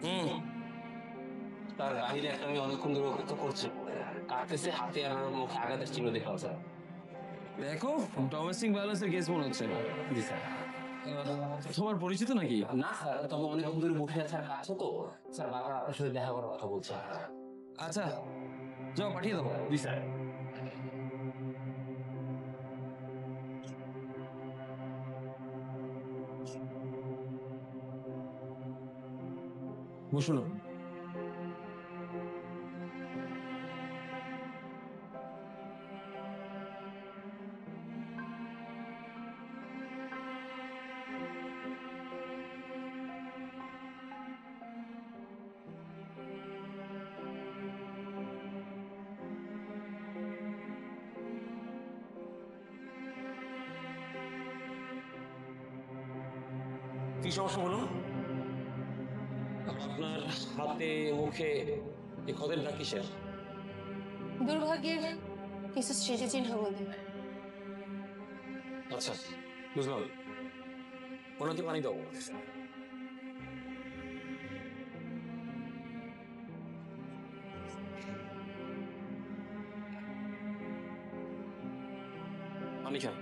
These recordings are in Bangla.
হুম। তার বাহিরে একটা আমি অনেকক্ষণ ধরে অপেক্ষা করছি, কাটতেছে হাতে আর মুখে আঘাতের চিহ্ন দেখা স্যার। দেখো, ডোমেস্টিক ভায়োলেন্সের কেস মনে হচ্ছে। জি স্যার। তোমার পরিচিত নাকি? না স্যার, তবে অনেকক্ষণ ধরে বসে আছে আছে তো স্যার, বারবার আপনার সাথে দেখা করার কথা বলছে। আচ্ছা, যাও পাঠিয়ে দাও। জি স্যার। বসুন। কি সমস্যা বলুন? আপনার হাতে মুখে এই ক্ষতের দাগ কিসের? দুর্ভাগ্যের কিছু স্মৃতিচিহ্ন বলতে পারে। আচ্ছা, বুঝলাম। ওনাকে পানি দাও। পানি খান।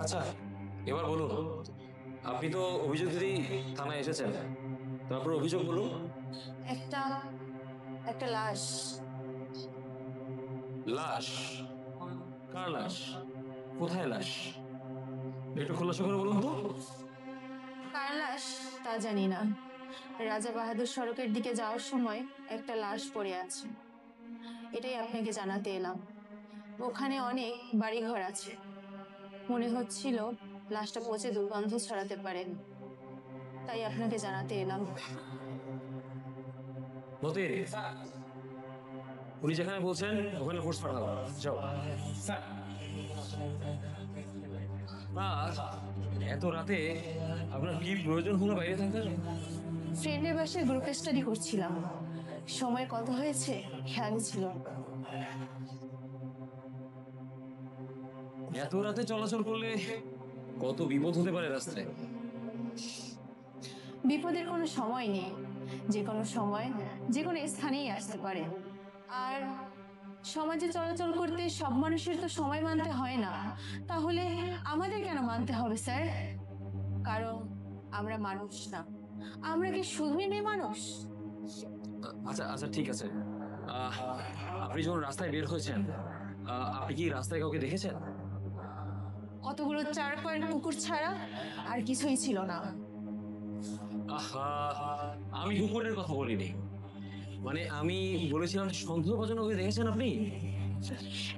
আচ্ছা, এবার বলুন, আপনি তো অভিযোগ যদি থানায় এসেছেন, তারপর অভিযোগ বলুন। একটা একটা লাশ। লাশ? কার লাশ? কোথায় লাশ? একটু খোলাসা করে বলুন তো। কার লাশ তা জানি না। রাজা বাহাদুর সড়কের দিকে যাওয়ার সময় একটা লাশ পড়ে আছে, এটাই আপনাকে জানাতে এলাম। ওখানে অনেক বাড়িঘর আছে, মনে হচ্ছিল লাশটা পচে দুর্গন্ধ ছড়াতে পারে, তাই আপনাকে জানাতে এলাম। মতি, উনি যেখানে বলছেন ওখানে ফোর্স পাঠাবো। যাও। না, এত রাতে আপনার কি প্রয়োজন হলো বাইরে থাকতে? ফ্রেন্ডের বাসায় গ্রুপ স্টাডি করছিলাম, সময় কত হয়েছে খেয়াল ছিল না। এত রাতে চলাচল করলে কত বিপদ হতে পারে রাস্তায়। বিপদের কোনো সময় নেই, যে কোনো সময় যে কোনো স্থানেই আসতে পারে। আর সমাজে চলাচল করতে সব মানুষের তো সময় মানতে হয় না, তাহলে আমাদের কেন মানতে হবে স্যার? কারণ আমরা মানুষ না, আমরা কি শুধুই মেয়ে মানুষ? আচ্ছা আচ্ছা, ঠিক আছে। আহ, আপনি যখন রাস্তায় বের হয়েছেন, আপনি কি রাস্তায় কাউকে দেখেছেন? অতগুলো 4 পয়েন্ট কুকুর ছাড়া আর কিছুই ছিল না। আহা, আমি কুকুরের কথা বলিনি, মানে আমি বলেছিলাম সন্দেহভাজনক হয়ে দেখেছেন আপনি।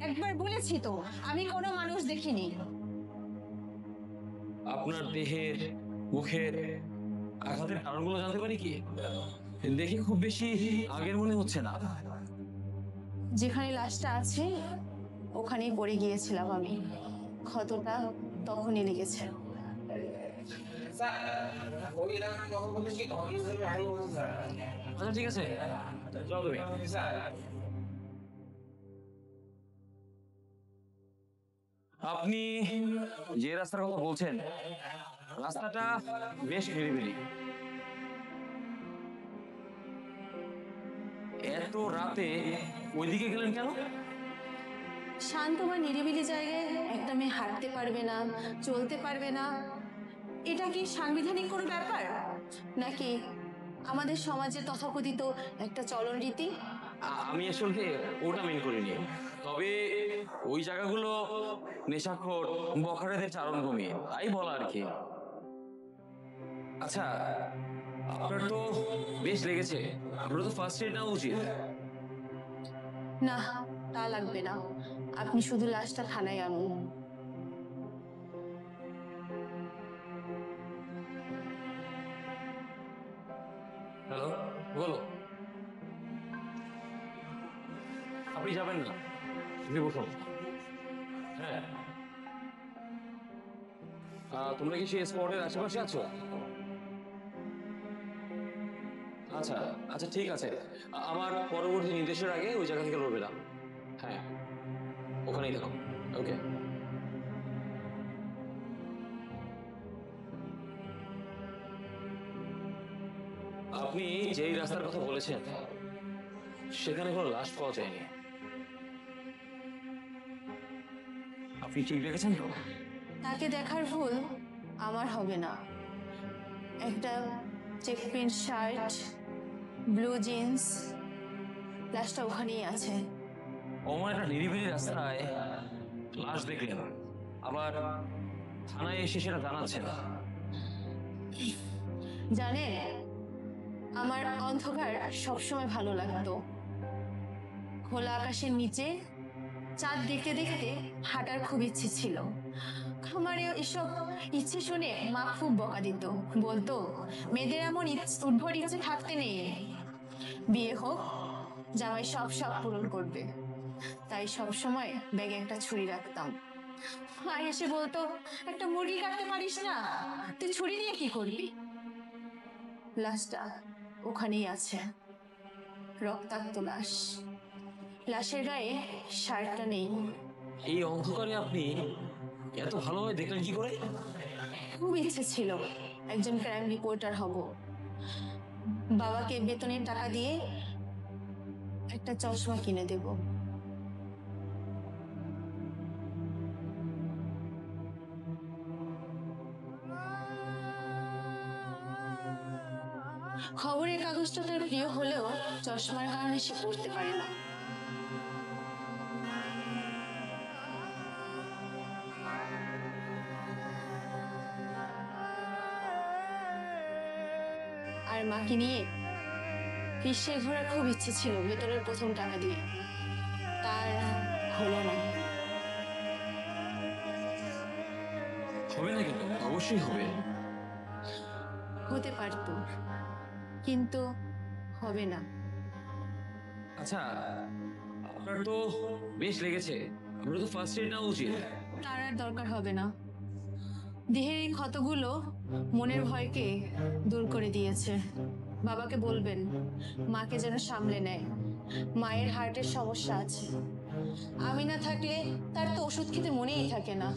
একবার বলেছি তো, আমি কোনো মানুষ দেখিনি। আপনার দেহের, মুখের আঘাতের কারণগুলো জানতে পারি কি? দেখে খুব বেশি আগের মনে হচ্ছে না। যেখানে লাশটা আছে ওখানেই পড়ে গিয়েছিলাম আমি, ক্ষতটা তখনই লেগেছে। আচ্ছা ঠিক আছে, যাও তুমি। আপনি যে রাস্তার কথা বলছেন, রাস্তাটা বেশ নিরিবিলি। এত রাতে ওইদিকে গেলেন কেন? শান্ত বা নিরিবিলি জায়গায় একটা মেয়ে হাঁটতে পারবে না, চলতে পারবে না, এটা কি সাংবিধানিক কোনো ব্যাপার, নাকি আমাদের সমাজে তথাকথিত একটা চলন রীতি? আমি আসলে ওটা মেন করিনি, তবে ওই জায়গাগুলো নেশাখোর বখাটেদের চারণভূমি, তাই বলা আর কি। আচ্ছা, আপনার তো বেশ লেগেছে, আপনার তো ফার্স্ট এড নেওয়া উচিত। না, তা লাগবে না, আপনি শুধু লাশটা থানায় আনুন। হ্যালো, বলো। আপনি যাবেন না, আপনি বসুন। হ্যাঁ, তোমরা কি সেই স্পটের আশেপাশে আছো? আচ্ছা আচ্ছা ঠিক আছে, আমার পরবর্তী নির্দেশের আগে ওই জায়গা থেকে লড়বে না। হ্যাঁ, ওখানেই দেখো। ওকে। আপনি যেই রাস্তার কথা বলেছেন সেখানে কোনো লাশ পাওয়া যায়নি। আপনি ঠিক দেখেছেন তো? তাকে দেখার ভুল আমার হবে না। একটা check print shirt, blue jeans, লাশটা ওখানেই আছে। অমন একটা নিরিবিলি রাস্তায় লাশ দেখলেন, আবার থানায় এসে সেটা জানাচ্ছেন। জানেন, আমার অন্ধকার সবসময় ভালো লাগতো। খোলা আকাশের নিচে চাঁদ দেখতে দেখতে হাঁটার খুব ইচ্ছে ছিল। আমার এসব ইচ্ছে শুনে মা খুব বকা দিত, বলতো মেয়েদের এমন উদ্ভট ইচ্ছে থাকতে নেই, বিয়ে হোক জামাই সব সব পূরণ করবে। তাই সব সময় ব্যাগে একটা ছুরি রাখতাম। মা এসে বলতো, একটা মুরগি কাটতে পারিস না, তুই ছুরি নিয়ে কি করবি? লাশটা ওখানেই আছে, রক্তাক্ত লাশ। লাশের গায়ে শার্টটা নেই। এই অন্ধকারে আপনি এত ভালোভাবে দেখলেন কি করে? খুব ইচ্ছে ছিল একজন ক্রাইম রিপোর্টার হব। বাবাকে বেতনের টাকা দিয়ে একটা চশমা কিনে দেব। খবরের কাগজটা তার প্রিয় হলেও চশমার কারণে সে পড়তে পারে না। আর মাকে নিয়ে বিশ্বে ঘোরার খুব ইচ্ছে ছিল বেতনের প্রথম টাকা দিয়ে, তার হলো না। হবে না কিন্তু, অবশ্যই হবে। হতে পারতো, কিন্তু হবে না। আচ্ছা, আপনার তো বেশ লেগেছে, আপনার তো ফার্স্ট এড নেওয়া উচিত। তার আর দরকার হবে না। দেহের এই ক্ষতগুলো মনের ভয়কে দূর করে দিয়েছে। বাবাকে বলবেন মাকে যেন সামলে নেয়, মায়ের হার্টের সমস্যা আছে। আমি না থাকলে তার তো ওষুধ খেতে মনেই থাকে না।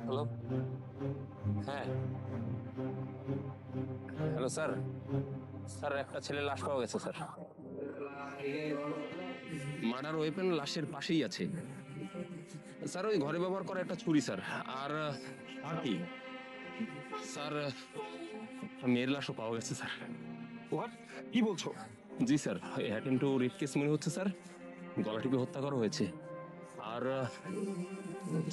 হ্যালো। হ্যাঁ, হ্যালো স্যার, স্যার একটা ছেলের লাশ পাওয়া গেছে স্যার। মার্ডার ওয়েপন লাশের পাশেই আছে স্যার। ওই ঘরে ব্যবহার করা একটা ছুরি স্যার। আর আর কি? স্যার, মেয়ের লাশও পাওয়া গেছে স্যার। হোয়াট, কি বলছো? জি sir, attempt to rape case মনে হচ্ছে স্যার। গলা টিপে হত্যা করা হয়েছে। আর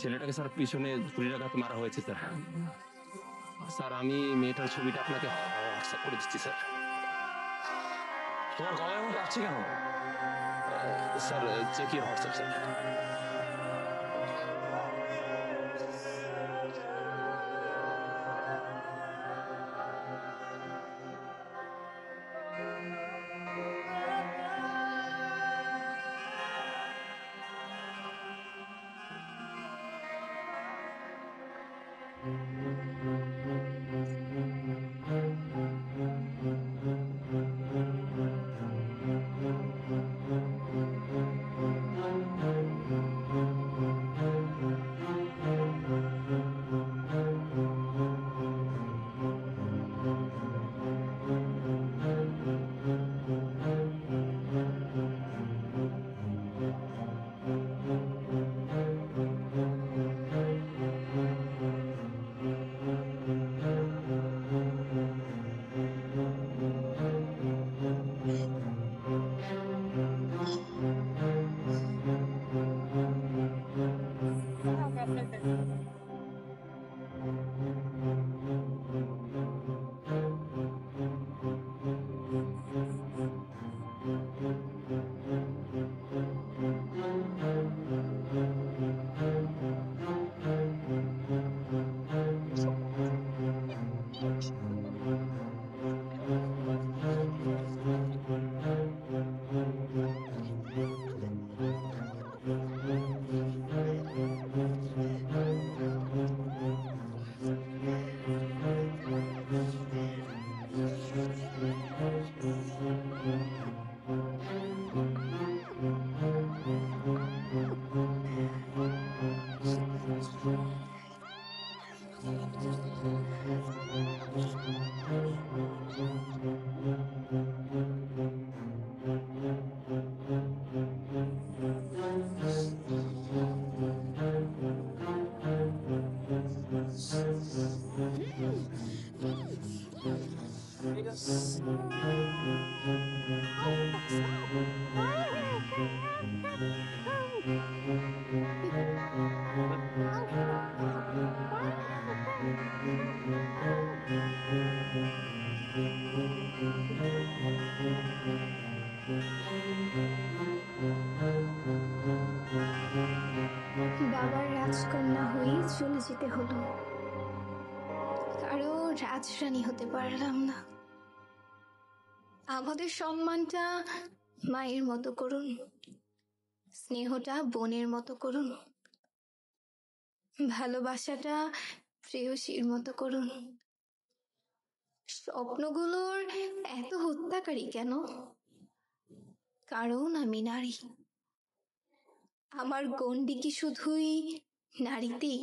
ছেলেটাকে স্যার পিছনে ছুরিটাঘাতে মারা হয়েছে স্যার। স্যার, আমি মেয়েটার ছবিটা আপনাকে হোয়াটসঅ্যাপ করে দিচ্ছি স্যার। তোমার গলায় এমন কাটছে কেন? Sir, check your WhatsApp sir. বাবার রাজকন্যা হয়ে চলে যেতে হলো, কারো রাজরানী হতে পারলাম না। আমাদের সম্মানটা মায়ের মতো করুন, স্নেহটা বোনের মতো করুন, ভালোবাসাটা প্রেয়সীর মতো করুন। স্বপ্নগুলোর এত হত্যাকারী কেন? কারণ আমি নারী। আমার গণ্ডি কি শুধুই নারীতেই?